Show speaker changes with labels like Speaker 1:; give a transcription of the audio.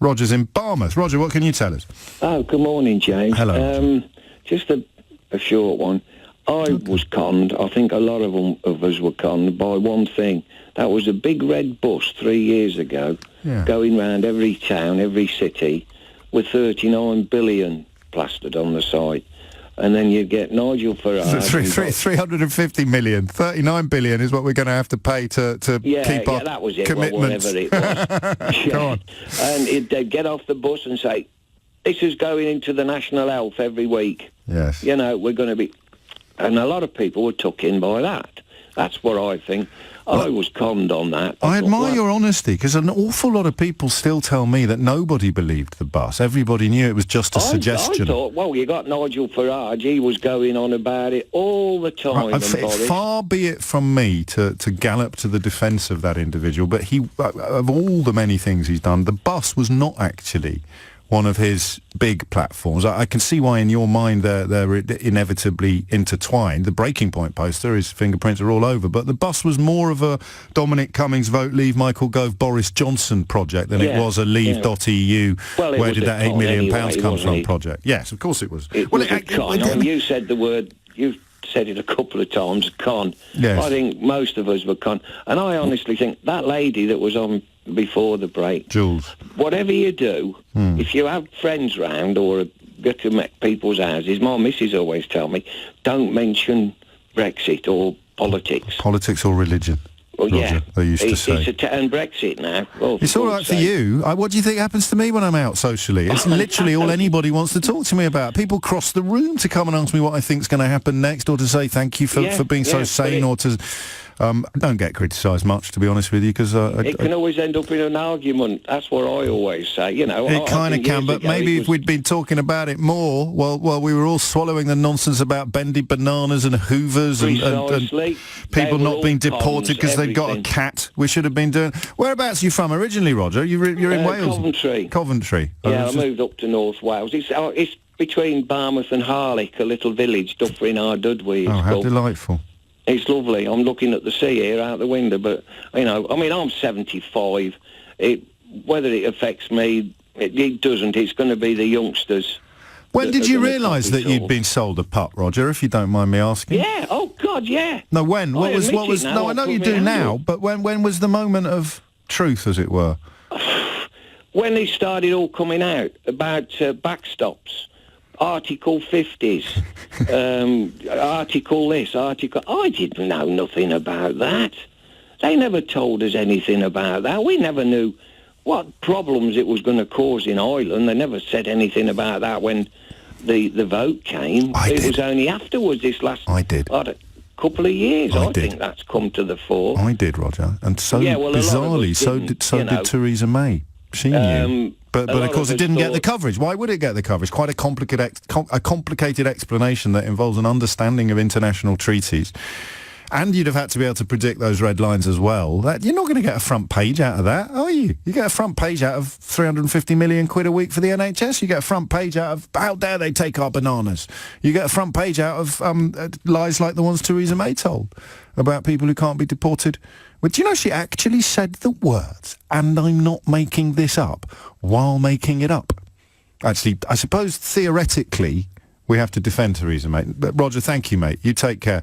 Speaker 1: Roger's in Barmouth. Roger, what can you tell us?
Speaker 2: Oh, good morning, James.
Speaker 1: Hello.
Speaker 2: Just a short one. I was conned. I think a lot of us were conned by one thing. That was a big red bus 3 years ago, going round every town, every city, with 39 billion plastered on the side. And then you get Nigel Farage...
Speaker 1: 350 million. 39 billion is what we're going to have to pay to keep our
Speaker 2: that was it,
Speaker 1: commitments.
Speaker 2: Well, whatever it was.
Speaker 1: Go on.
Speaker 2: And they'd get off the bus and say, this is going into the National Health every week.
Speaker 1: Yes.
Speaker 2: You know, we're going to be... And a lot of people were took in by that. That's what I think. I was conned on that.
Speaker 1: I admire your honesty, because an awful lot of people still tell me that nobody believed the bus. Everybody knew it was just a suggestion.
Speaker 2: I thought, well, you got Nigel Farage. He was going on about it all the time.
Speaker 1: Far be it from me to gallop to the defence of that individual, but he, of all the many things he's done, the bus was not actually one of his big platforms. I can see why in your mind they're inevitably intertwined. The Breaking Point poster, his fingerprints are all over, but the bus was more of a Dominic Cummings vote Leave Michael Gove Boris Johnson project than it was a Leave.eu where did that £8 million come from project. Yes, of course it was.
Speaker 2: You said the word, you said it a couple of times, con.
Speaker 1: Yes.
Speaker 2: I think most of us were con. And I honestly think that lady that was on before the break,
Speaker 1: Jules,
Speaker 2: whatever you do, if you have friends round or get to people's houses, my missus always tell me, don't mention Brexit or politics.
Speaker 1: Politics or religion.
Speaker 2: Well,
Speaker 1: Roger, they used to say.
Speaker 2: And Brexit now. Well,
Speaker 1: it's all right for you. What do you think happens to me when I'm out socially? It's literally all anybody wants to talk to me about. People cross the room to come and ask me what I think's going to happen next, or to say thank you for being so sane, or to... I don't get criticised much, to be honest with you, because...
Speaker 2: it can always end up in an argument. That's what I always say, you know.
Speaker 1: It kind of can, but maybe if we'd been talking about it more, while we were all swallowing the nonsense about bendy bananas and hoovers and people not being deported because they'd got a cat, we should have been doing... Whereabouts are you from originally, Roger? You're in Wales?
Speaker 2: Coventry.
Speaker 1: Coventry.
Speaker 2: Yeah, I moved up to North Wales. It's between Barmouth and Harlech, a little village, Dyffryn Ardudwy.
Speaker 1: Oh, how delightful.
Speaker 2: It's lovely. I'm looking at the sea here out the window, but, you know, I mean, I'm 75. Whether it affects me, it doesn't. It's going to be the youngsters.
Speaker 1: When did you realise that you'd been sold a pup, Roger, if you don't mind me asking?
Speaker 2: Yeah, oh, God, yeah.
Speaker 1: No, when? No, I know you do now, but when was the moment of truth, as it were?
Speaker 2: When they started all coming out about backstops. Article 50s, article this, article... I didn't know nothing about that. They never told us anything about that. We never knew what problems it was going to cause in Ireland. They never said anything about that when the vote came. It was only afterwards, this last couple of years, I think that's come to the fore.
Speaker 1: I did, Roger. And so bizarrely, so did Theresa May. She knew. But of course it didn't get the coverage. Why would it get the coverage? Quite a complicated explanation that involves an understanding of international treaties. And you'd have had to be able to predict those red lines as well. You're not going to get a front page out of that, are you? You get a front page out of 350 million quid a week for the NHS. You get a front page out of, how dare they take our bananas? You get a front page out of lies like the ones Theresa May told about people who can't be deported. But do you know she actually said the words, and I'm not making this up, while making it up? Actually, I suppose theoretically we have to defend Theresa May. But Roger, thank you, mate. You take care.